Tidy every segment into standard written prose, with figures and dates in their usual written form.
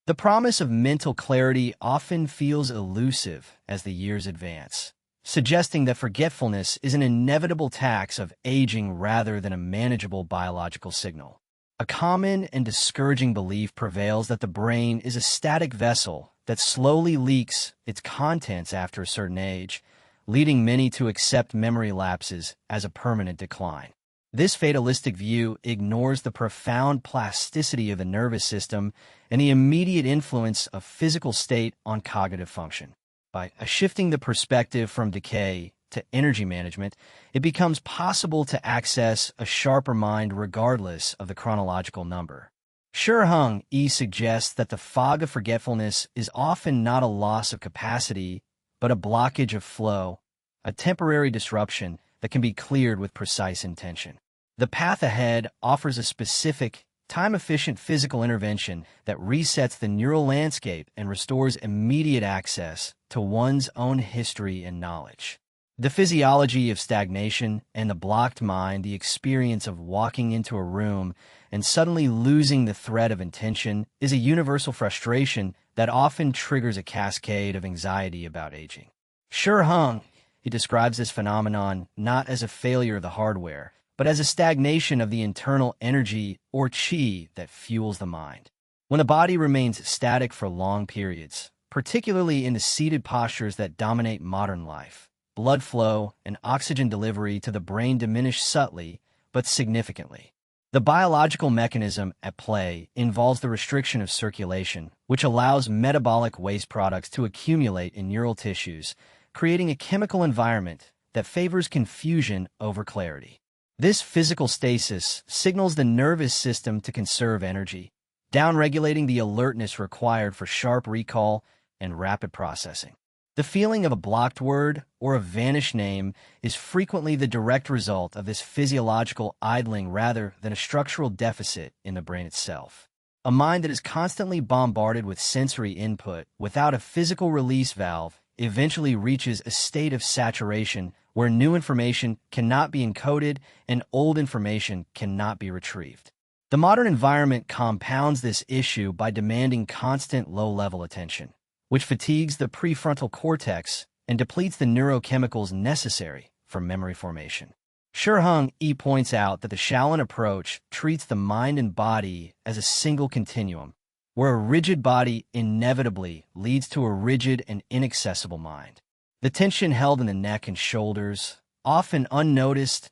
The promise of mental clarity often feels elusive as the years advance, suggesting that forgetfulness is an inevitable tax of aging rather than a manageable biological signal. A common and discouraging belief prevails that the brain is a static vessel that slowly leaks its contents after a certain age, leading many to accept memory lapses as a permanent decline. This fatalistic view ignores the profound plasticity of the nervous system and the immediate influence of physical state on cognitive function. By shifting the perspective from decay to energy management, it becomes possible to access a sharper mind regardless of the chronological number. Heng suggests that the fog of forgetfulness is often not a loss of capacity, but a blockage of flow, a temporary disruption that can be cleared with precise intention. The path ahead offers a specific, time-efficient physical intervention that resets the neural landscape and restores immediate access to one's own history and knowledge. The physiology of stagnation and the blocked mind, the experience of walking into a room and suddenly losing the thread of intention, is a universal frustration that often triggers a cascade of anxiety about aging. Heng describes this phenomenon not as a failure of the hardware, but as a stagnation of the internal energy or qi that fuels the mind. When the body remains static for long periods, particularly in the seated postures that dominate modern life, blood flow and oxygen delivery to the brain diminish subtly but significantly. The biological mechanism at play involves the restriction of circulation, which allows metabolic waste products to accumulate in neural tissues, creating a chemical environment that favors confusion over clarity. This physical stasis signals the nervous system to conserve energy, downregulating the alertness required for sharp recall and rapid processing. The feeling of a blocked word or a vanished name is frequently the direct result of this physiological idling rather than a structural deficit in the brain itself. A mind that is constantly bombarded with sensory input without a physical release valve eventually reaches a state of saturation where new information cannot be encoded and old information cannot be retrieved. The modern environment compounds this issue by demanding constant low-level attention, which fatigues the prefrontal cortex and depletes the neurochemicals necessary for memory formation. Heng points out that the Shaolin approach treats the mind and body as a single continuum, where a rigid body inevitably leads to a rigid and inaccessible mind. The tension held in the neck and shoulders, often unnoticed,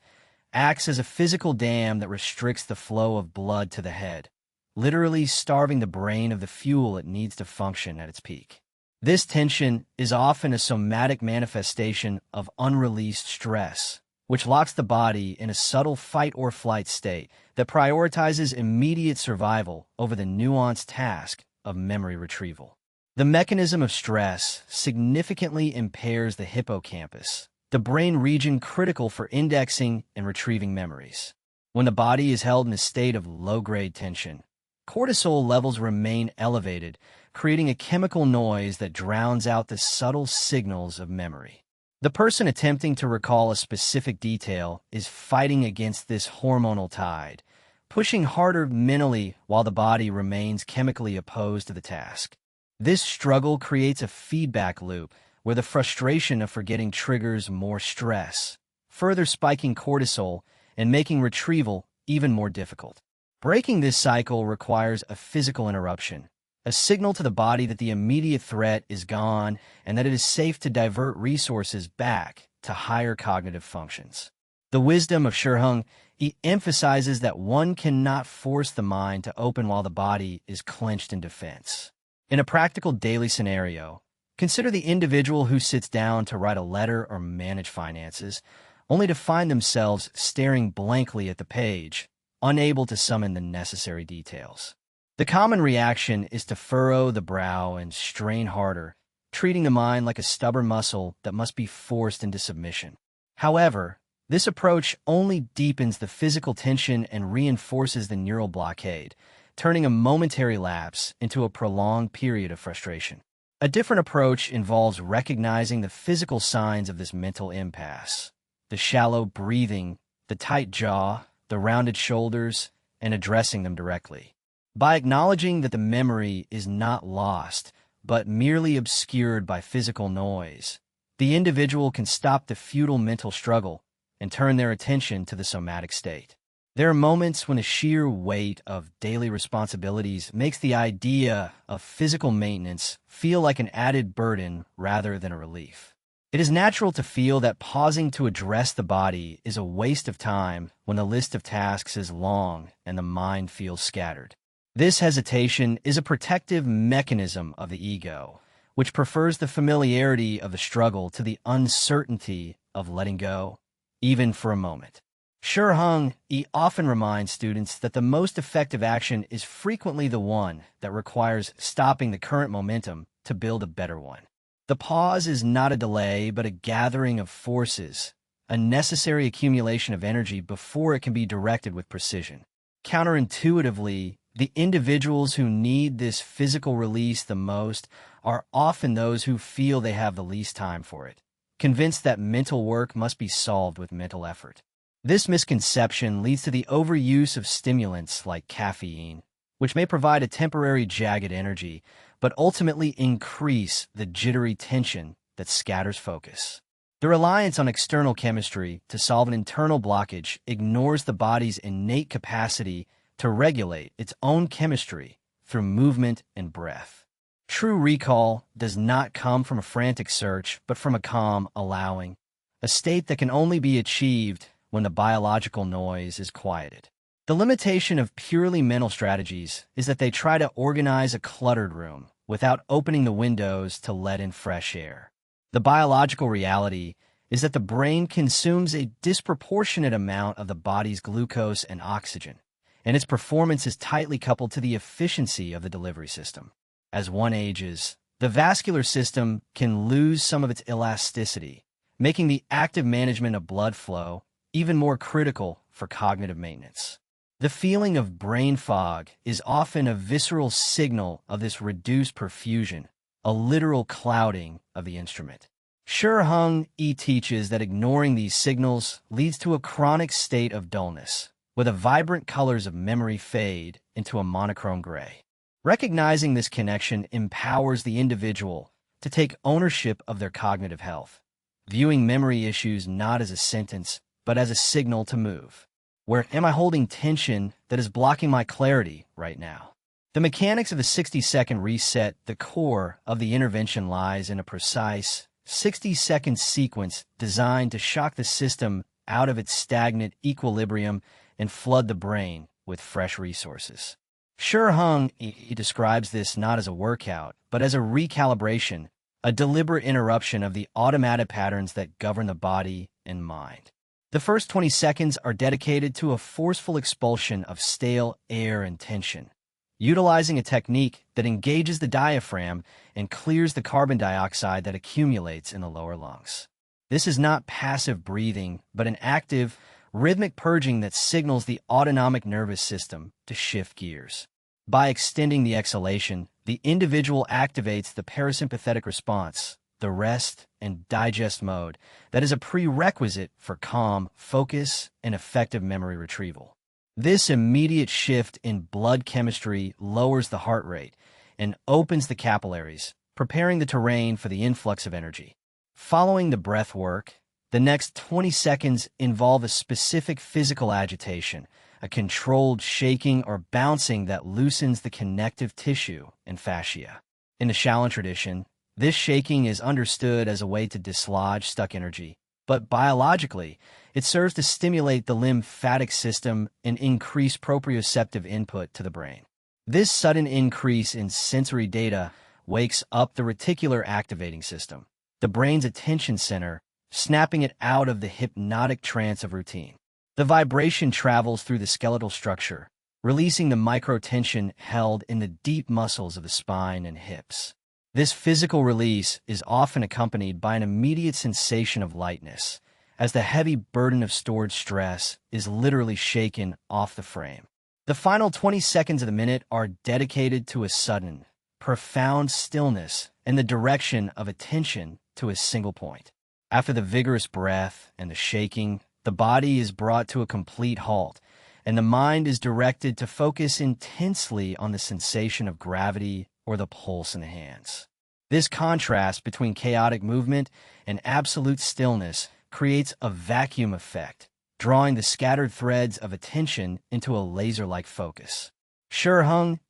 acts as a physical dam that restricts the flow of blood to the head, literally starving the brain of the fuel it needs to function at its peak. This tension is often a somatic manifestation of unreleased stress, which locks the body in a subtle fight-or-flight state that prioritizes immediate survival over the nuanced task of memory retrieval. The mechanism of stress significantly impairs the hippocampus, the brain region critical for indexing and retrieving memories. When the body is held in a state of low-grade tension, cortisol levels remain elevated, creating a chemical noise that drowns out the subtle signals of memory. The person attempting to recall a specific detail is fighting against this hormonal tide, pushing harder mentally while the body remains chemically opposed to the task. This struggle creates a feedback loop where the frustration of forgetting triggers more stress, further spiking cortisol and making retrieval even more difficult. Breaking this cycle requires a physical interruption, a signal to the body that the immediate threat is gone and that it is safe to divert resources back to higher cognitive functions. The wisdom of Heng emphasizes that one cannot force the mind to open while the body is clenched in defense. In a practical daily scenario, consider the individual who sits down to write a letter or manage finances, only to find themselves staring blankly at the page, unable to summon the necessary details. The common reaction is to furrow the brow and strain harder, treating the mind like a stubborn muscle that must be forced into submission. However, this approach only deepens the physical tension and reinforces the neural blockade, turning a momentary lapse into a prolonged period of frustration. A different approach involves recognizing the physical signs of this mental impasse: the shallow breathing, the tight jaw, the rounded shoulders, and addressing them directly. By acknowledging that the memory is not lost, but merely obscured by physical noise, the individual can stop the futile mental struggle and turn their attention to the somatic state. There are moments when the sheer weight of daily responsibilities makes the idea of physical maintenance feel like an added burden rather than a relief. It is natural to feel that pausing to address the body is a waste of time when the list of tasks is long and the mind feels scattered. This hesitation is a protective mechanism of the ego, which prefers the familiarity of the struggle to the uncertainty of letting go, even for a moment. Heng often reminds students that the most effective action is frequently the one that requires stopping the current momentum to build a better one. The pause is not a delay, but a gathering of forces, a necessary accumulation of energy before it can be directed with precision. Counterintuitively, the individuals who need this physical release the most are often those who feel they have the least time for it, convinced that mental work must be solved with mental effort. This misconception leads to the overuse of stimulants like caffeine, which may provide a temporary jagged energy, but ultimately increase the jittery tension that scatters focus. The reliance on external chemistry to solve an internal blockage ignores the body's innate capacity to regulate its own chemistry through movement and breath. True recall does not come from a frantic search, but from a calm allowing, a state that can only be achieved when the biological noise is quieted. The limitation of purely mental strategies is that they try to organize a cluttered room without opening the windows to let in fresh air. The biological reality is that the brain consumes a disproportionate amount of the body's glucose and oxygen, and its performance is tightly coupled to the efficiency of the delivery system. As one ages, the vascular system can lose some of its elasticity, making the active management of blood flow even more critical for cognitive maintenance. The feeling of brain fog is often a visceral signal of this reduced perfusion, a literal clouding of the instrument. Heng teaches that ignoring these signals leads to a chronic state of dullness, where the vibrant colors of memory fade into a monochrome gray. Recognizing this connection empowers the individual to take ownership of their cognitive health, viewing memory issues not as a sentence, but as a signal to move. Where am I holding tension that is blocking my clarity right now? The mechanics of the 60-second reset, the core of the intervention lies in a precise 60-second sequence designed to shock the system out of its stagnant equilibrium and flood the brain with fresh resources. Heng describes this not as a workout, but as a recalibration, a deliberate interruption of the automatic patterns that govern the body and mind. The first 20 seconds are dedicated to a forceful expulsion of stale air and tension, utilizing a technique that engages the diaphragm and clears the carbon dioxide that accumulates in the lower lungs. This is not passive breathing, but an active, rhythmic purging that signals the autonomic nervous system to shift gears. By extending the exhalation, the individual activates the parasympathetic response, the rest and digest mode that is a prerequisite for calm, focus, and effective memory retrieval. This immediate shift in blood chemistry lowers the heart rate and opens the capillaries, preparing the terrain for the influx of energy. Following the breath work, the next 20 seconds involve a specific physical agitation, a controlled shaking or bouncing that loosens the connective tissue and fascia. In the Shaolin tradition, this shaking is understood as a way to dislodge stuck energy, but biologically, it serves to stimulate the lymphatic system and increase proprioceptive input to the brain. This sudden increase in sensory data wakes up the reticular activating system, the brain's attention center, snapping it out of the hypnotic trance of routine. The vibration travels through the skeletal structure, releasing the microtension held in the deep muscles of the spine and hips. This physical release is often accompanied by an immediate sensation of lightness, as the heavy burden of stored stress is literally shaken off the frame. The final 20 seconds of the minute are dedicated to a sudden, profound stillness and the direction of attention to a single point. After the vigorous breath and the shaking, the body is brought to a complete halt, and the mind is directed to focus intensely on the sensation of gravity or the pulse in the hands. This contrast between chaotic movement and absolute stillness creates a vacuum effect, drawing the scattered threads of attention into a laser-like focus. Heng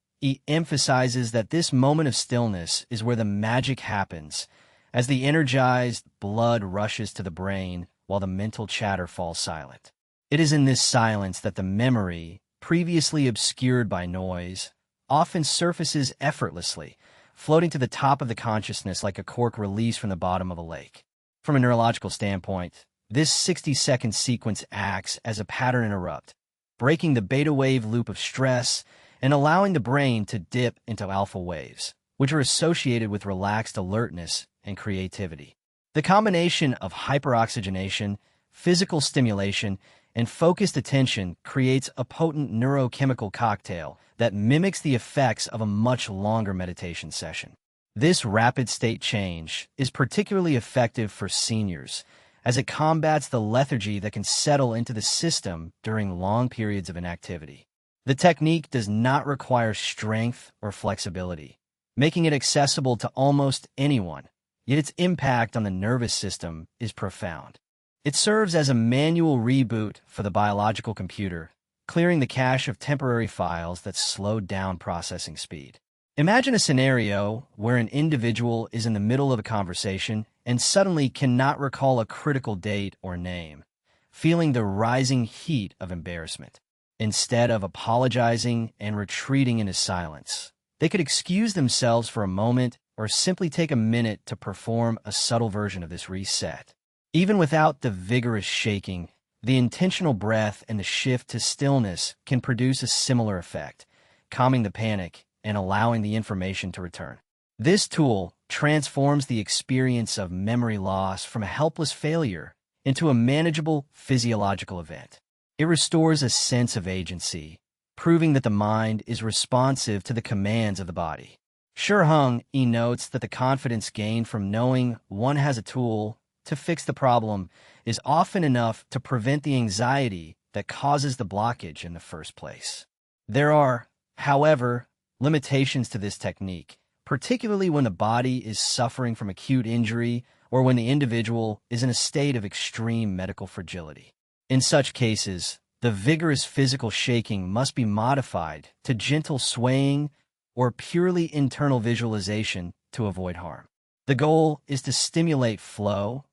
emphasizes that this moment of stillness is where the magic happens, as the energized blood rushes to the brain while the mental chatter falls silent. It is in this silence that the memory, previously obscured by noise, often surfaces effortlessly, floating to the top of the consciousness like a cork released from the bottom of a lake. From a neurological standpoint, this 60-second sequence acts as a pattern interrupt, breaking the beta wave loop of stress and allowing the brain to dip into alpha waves, which are associated with relaxed alertness and creativity. The combination of hyperoxygenation, physical stimulation, and focused attention creates a potent neurochemical cocktail that mimics the effects of a much longer meditation session. This rapid state change is particularly effective for seniors, as it combats the lethargy that can settle into the system during long periods of inactivity. The technique does not require strength or flexibility, making it accessible to almost anyone, yet its impact on the nervous system is profound. It serves as a manual reboot for the biological computer, clearing the cache of temporary files that slowed down processing speed. Imagine a scenario where an individual is in the middle of a conversation and suddenly cannot recall a critical date or name, feeling the rising heat of embarrassment. Instead of apologizing and retreating into silence, they could excuse themselves for a moment or simply take a minute to perform a subtle version of this reset. Even without the vigorous shaking, the intentional breath and the shift to stillness can produce a similar effect, calming the panic and allowing the information to return. This tool transforms the experience of memory loss from a helpless failure into a manageable physiological event. It restores a sense of agency, proving that the mind is responsive to the commands of the body. Heng notes that the confidence gained from knowing one has a tool to fix the problem is often enough to prevent the anxiety that causes the blockage in the first place. There are, however, limitations to this technique, particularly when the body is suffering from acute injury or when the individual is in a state of extreme medical fragility. In such cases, the vigorous physical shaking must be modified to gentle swaying or purely internal visualization to avoid harm. The goal is to stimulate flow,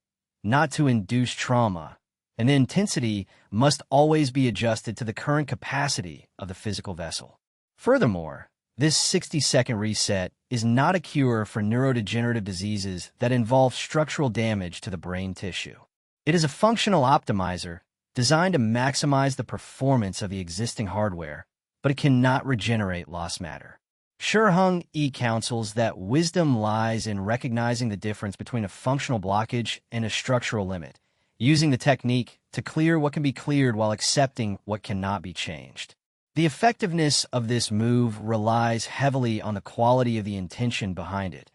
not to induce trauma, and the intensity must always be adjusted to the current capacity of the physical vessel. Furthermore, this 60-second reset is not a cure for neurodegenerative diseases that involve structural damage to the brain tissue. It is a functional optimizer designed to maximize the performance of the existing hardware, but it cannot regenerate lost matter. Heng counsels that wisdom lies in recognizing the difference between a functional blockage and a structural limit, using the technique to clear what can be cleared while accepting what cannot be changed. The effectiveness of this move relies heavily on the quality of the intention behind it.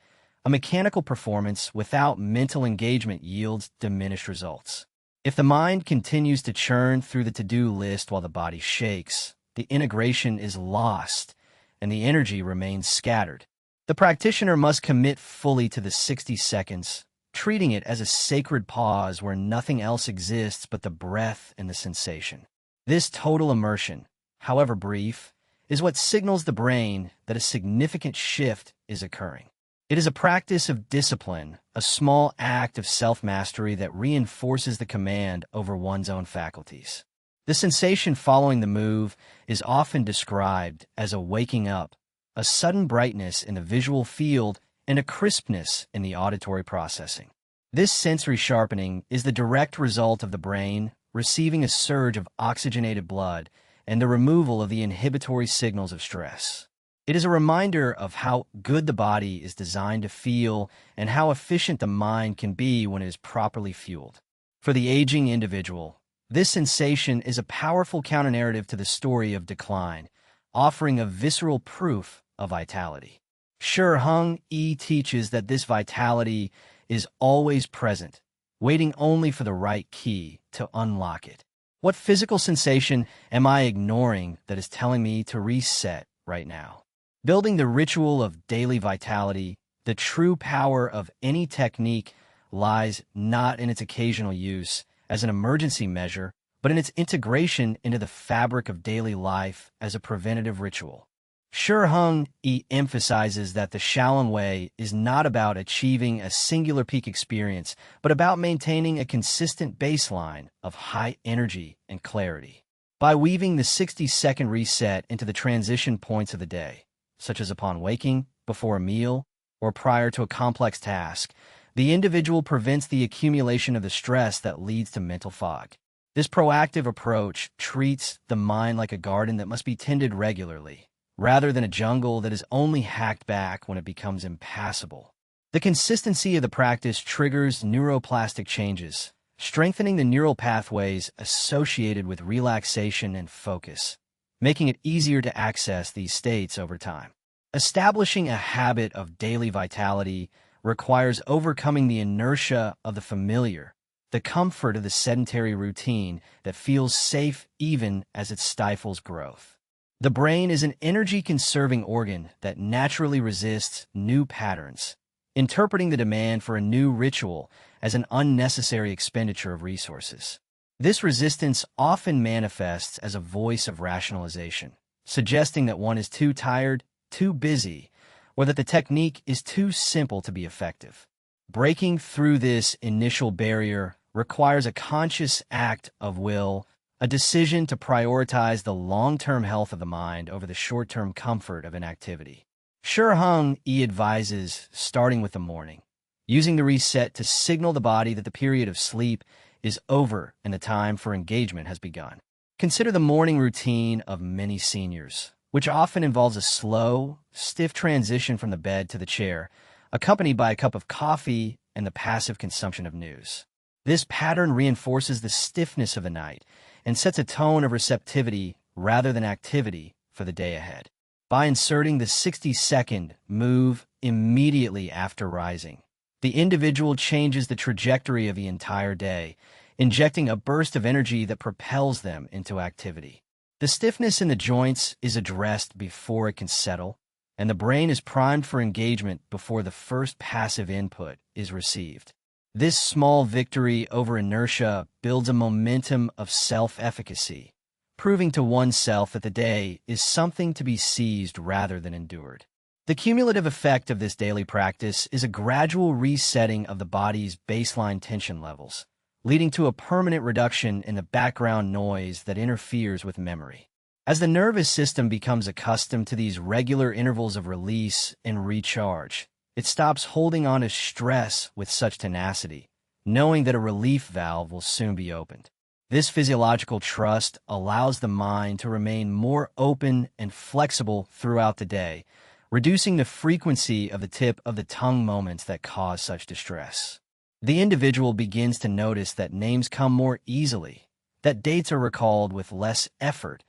A mechanical performance without mental engagement yields diminished results. If the mind continues to churn through the to-do list while the body shakes, the integration is lost and the energy remains scattered. The practitioner must commit fully to the 60 seconds, treating it as a sacred pause where nothing else exists but the breath and the sensation. This total immersion, however brief, is what signals the brain that a significant shift is occurring. It is a practice of discipline, a small act of self-mastery that reinforces the command over one's own faculties. The sensation following the move is often described as a waking up, a sudden brightness in the visual field, and a crispness in the auditory processing. This sensory sharpening is the direct result of the brain receiving a surge of oxygenated blood and the removal of the inhibitory signals of stress. It is a reminder of how good the body is designed to feel and how efficient the mind can be when it is properly fueled. For the aging individual, this sensation is a powerful counter-narrative to the story of decline, offering a visceral proof of vitality. Heng teaches that this vitality is always present, waiting only for the right key to unlock it. What physical sensation am I ignoring that is telling me to reset right now? Building the ritual of daily vitality, the true power of any technique lies not in its occasional use as an emergency measure, but in its integration into the fabric of daily life as a preventative ritual. Heng emphasizes that the Shaolin Way is not about achieving a singular peak experience, but about maintaining a consistent baseline of high energy and clarity. By weaving the 60-second reset into the transition points of the day, such as upon waking, before a meal, or prior to a complex task, the individual prevents the accumulation of the stress that leads to mental fog. This proactive approach treats the mind like a garden that must be tended regularly, rather than a jungle that is only hacked back when it becomes impassable. The consistency of the practice triggers neuroplastic changes, strengthening the neural pathways associated with relaxation and focus, making it easier to access these states over time. Establishing a habit of daily vitality requires overcoming the inertia of the familiar, the comfort of the sedentary routine that feels safe even as it stifles growth. The brain is an energy-conserving organ that naturally resists new patterns, interpreting the demand for a new ritual as an unnecessary expenditure of resources. This resistance often manifests as a voice of rationalization, suggesting that one is too tired, too busy, or that the technique is too simple to be effective. Breaking through this initial barrier requires a conscious act of will, a decision to prioritize the long-term health of the mind over the short-term comfort of an activity. Heng advises starting with the morning, using the reset to signal the body that the period of sleep is over and the time for engagement has begun. Consider the morning routine of many seniors, which often involves a slow, stiff transition from the bed to the chair, accompanied by a cup of coffee and the passive consumption of news. This pattern reinforces the stiffness of the night and sets a tone of receptivity rather than activity for the day ahead. By inserting the 60-second move immediately after rising, the individual changes the trajectory of the entire day, injecting a burst of energy that propels them into activity. The stiffness in the joints is addressed before it can settle, and the brain is primed for engagement before the first passive input is received. This small victory over inertia builds a momentum of self-efficacy, proving to oneself that the day is something to be seized rather than endured. The cumulative effect of this daily practice is a gradual resetting of the body's baseline tension levels, leading to a permanent reduction in the background noise that interferes with memory. As the nervous system becomes accustomed to these regular intervals of release and recharge, it stops holding on to stress with such tenacity, knowing that a relief valve will soon be opened. This physiological trust allows the mind to remain more open and flexible throughout the day, reducing the frequency of the tip of the tongue moments that cause such distress. The individual begins to notice that names come more easily, that dates are recalled with less effort,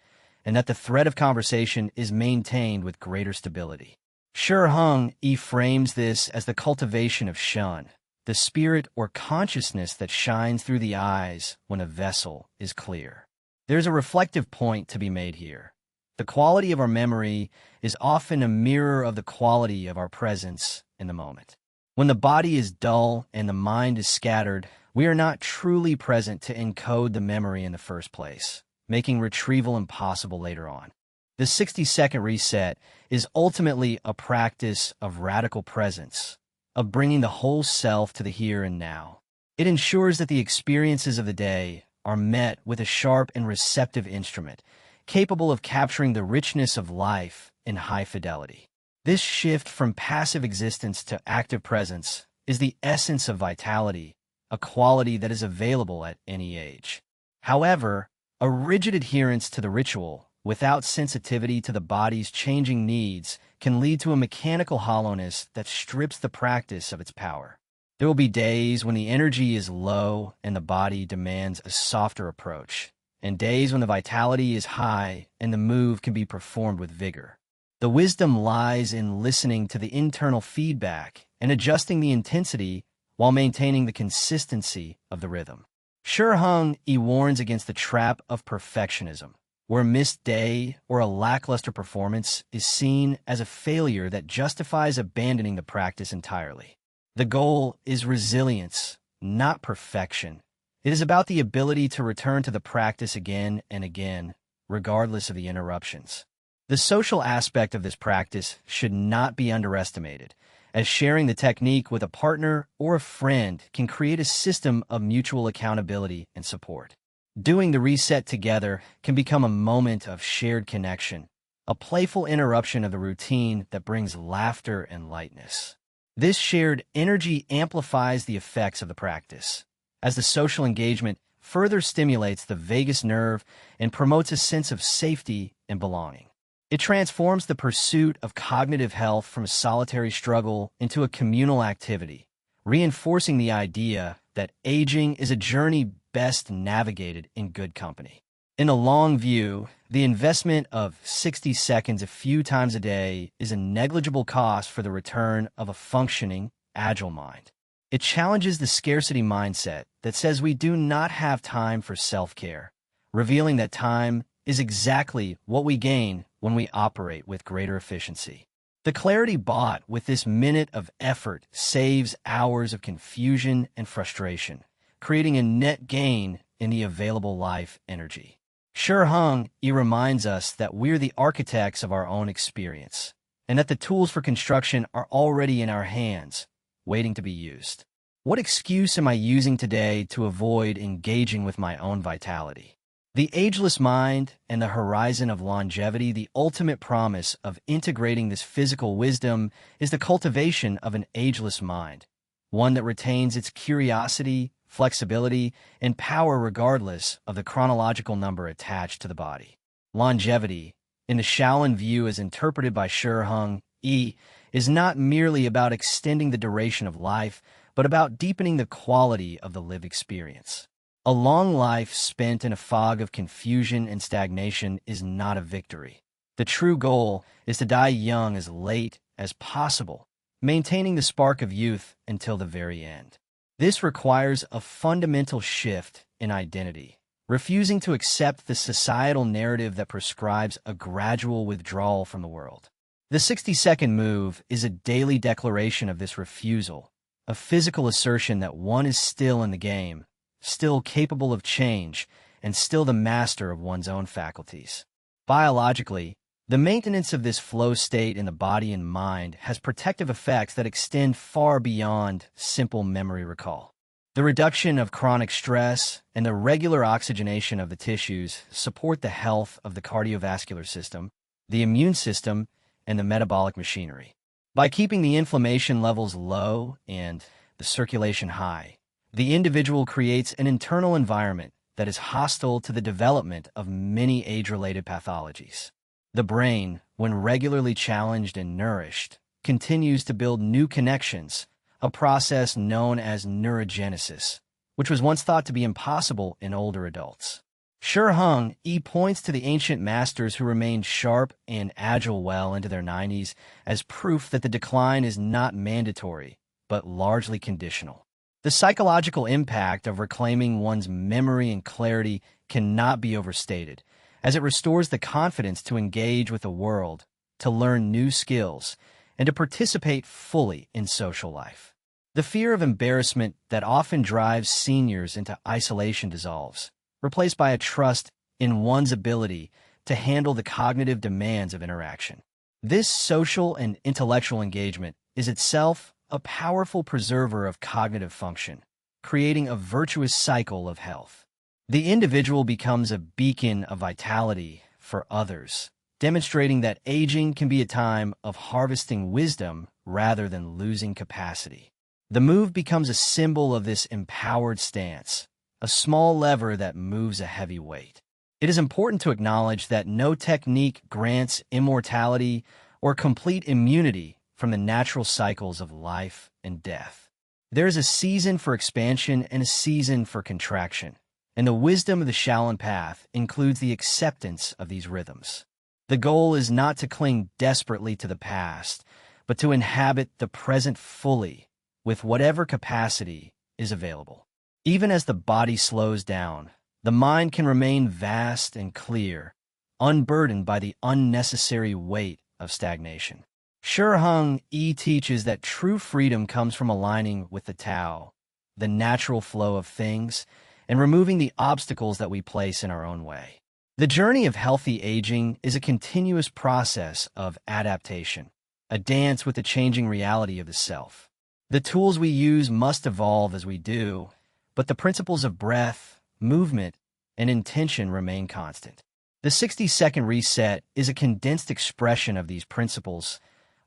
and that the thread of conversation is maintained with greater stability. Heng frames this as the cultivation of Shen, the spirit or consciousness that shines through the eyes when a vessel is clear. There's a reflective point to be made here. The quality of our memory is often a mirror of the quality of our presence in the moment. When the body is dull and the mind is scattered, we are not truly present to encode the memory in the first place, making retrieval impossible later on. The 60-second reset is ultimately a practice of radical presence, of bringing the whole self to the here and now. It ensures that the experiences of the day are met with a sharp and receptive instrument, capable of capturing the richness of life in high fidelity. This shift from passive existence to active presence is the essence of vitality, a quality that is available at any age. However, a rigid adherence to the ritual, without sensitivity to the body's changing needs, can lead to a mechanical hollowness that strips the practice of its power. There will be days when the energy is low and the body demands a softer approach, and days when the vitality is high and the move can be performed with vigor. The wisdom lies in listening to the internal feedback and adjusting the intensity while maintaining the consistency of the rhythm. Heng warns against the trap of perfectionism, where a missed day or a lackluster performance is seen as a failure that justifies abandoning the practice entirely. The goal is resilience, not perfection. It is about the ability to return to the practice again and again, regardless of the interruptions. The social aspect of this practice should not be underestimated, as sharing the technique with a partner or a friend can create a system of mutual accountability and support. Doing the reset together can become a moment of shared connection, a playful interruption of the routine that brings laughter and lightness. This shared energy amplifies the effects of the practice, as the social engagement further stimulates the vagus nerve and promotes a sense of safety and belonging. It transforms the pursuit of cognitive health from a solitary struggle into a communal activity, reinforcing the idea that aging is a journey best navigated in good company. In the long view, the investment of 60 seconds a few times a day is a negligible cost for the return of a functioning, agile mind. It challenges the scarcity mindset that says we do not have time for self-care, revealing that time is exactly what we gain when we operate with greater efficiency. The clarity bought with this minute of effort saves hours of confusion and frustration, creating a net gain in the available life energy. Heng reminds us that we're the architects of our own experience, and that the tools for construction are already in our hands, waiting to be used. What excuse am I using today to avoid engaging with my own vitality? The ageless mind and the horizon of longevity, the ultimate promise of integrating this physical wisdom, is the cultivation of an ageless mind, one that retains its curiosity, flexibility, and power regardless of the chronological number attached to the body. Longevity, in the Shaolin view as interpreted by Heng, is not merely about extending the duration of life, but about deepening the quality of the lived experience. A long life spent in a fog of confusion and stagnation is not a victory. The true goal is to die young as late as possible, maintaining the spark of youth until the very end. This requires a fundamental shift in identity, refusing to accept the societal narrative that prescribes a gradual withdrawal from the world. The 60-second move is a daily declaration of this refusal, a physical assertion that one is still in the game, still capable of change, and still the master of one's own faculties. Biologically, the maintenance of this flow state in the body and mind has protective effects that extend far beyond simple memory recall. The reduction of chronic stress and the regular oxygenation of the tissues support the health of the cardiovascular system, the immune system, and the metabolic machinery. By keeping the inflammation levels low and the circulation high, the individual creates an internal environment that is hostile to the development of many age-related pathologies. The brain, when regularly challenged and nourished, continues to build new connections, a process known as neurogenesis, which was once thought to be impossible in older adults. Heng points to the ancient masters who remained sharp and agile well into their 90s as proof that the decline is not mandatory, but largely conditional. The psychological impact of reclaiming one's memory and clarity cannot be overstated, as it restores the confidence to engage with the world, to learn new skills, and to participate fully in social life. The fear of embarrassment that often drives seniors into isolation dissolves, replaced by a trust in one's ability to handle the cognitive demands of interaction. This social and intellectual engagement is itself a powerful preserver of cognitive function, creating a virtuous cycle of health. The individual becomes a beacon of vitality for others, demonstrating that aging can be a time of harvesting wisdom rather than losing capacity. The move becomes a symbol of this empowered stance, a small lever that moves a heavy weight. It is important to acknowledge that no technique grants immortality or complete immunity from the natural cycles of life and death. There is a season for expansion and a season for contraction, and the wisdom of the Shaolin path includes the acceptance of these rhythms. The goal is not to cling desperately to the past, but to inhabit the present fully with whatever capacity is available. Even as the body slows down, the mind can remain vast and clear, unburdened by the unnecessary weight of stagnation. Heng teaches that true freedom comes from aligning with the Tao, the natural flow of things, and removing the obstacles that we place in our own way. The journey of healthy aging is a continuous process of adaptation, a dance with the changing reality of the self. The tools we use must evolve as we do, but the principles of breath, movement, and intention remain constant. The 60-second reset is a condensed expression of these principles,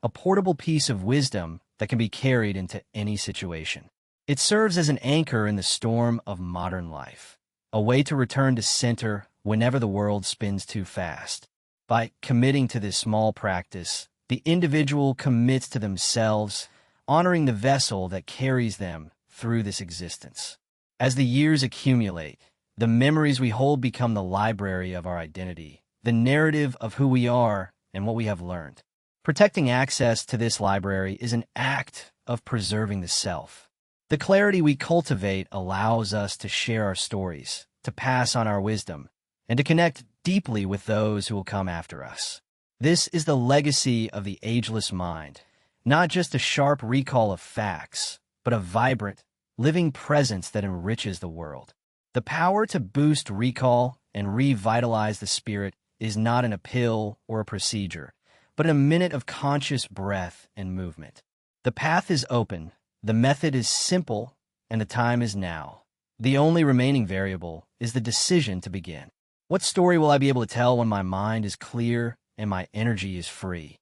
a portable piece of wisdom that can be carried into any situation. It serves as an anchor in the storm of modern life, a way to return to center whenever the world spins too fast. By committing to this small practice, the individual commits to themselves, honoring the vessel that carries them through this existence. As the years accumulate, the memories we hold become the library of our identity, the narrative of who we are and what we have learned. Protecting access to this library is an act of preserving the self. The clarity we cultivate allows us to share our stories, to pass on our wisdom, and to connect deeply with those who will come after us. This is the legacy of the ageless mind, not just a sharp recall of facts, but a vibrant, living presence that enriches the world. The power to boost recall and revitalize the spirit is not in a pill or a procedure, but in a minute of conscious breath and movement. The path is open, the method is simple, and the time is now. The only remaining variable is the decision to begin. What story will I be able to tell when my mind is clear and my energy is free?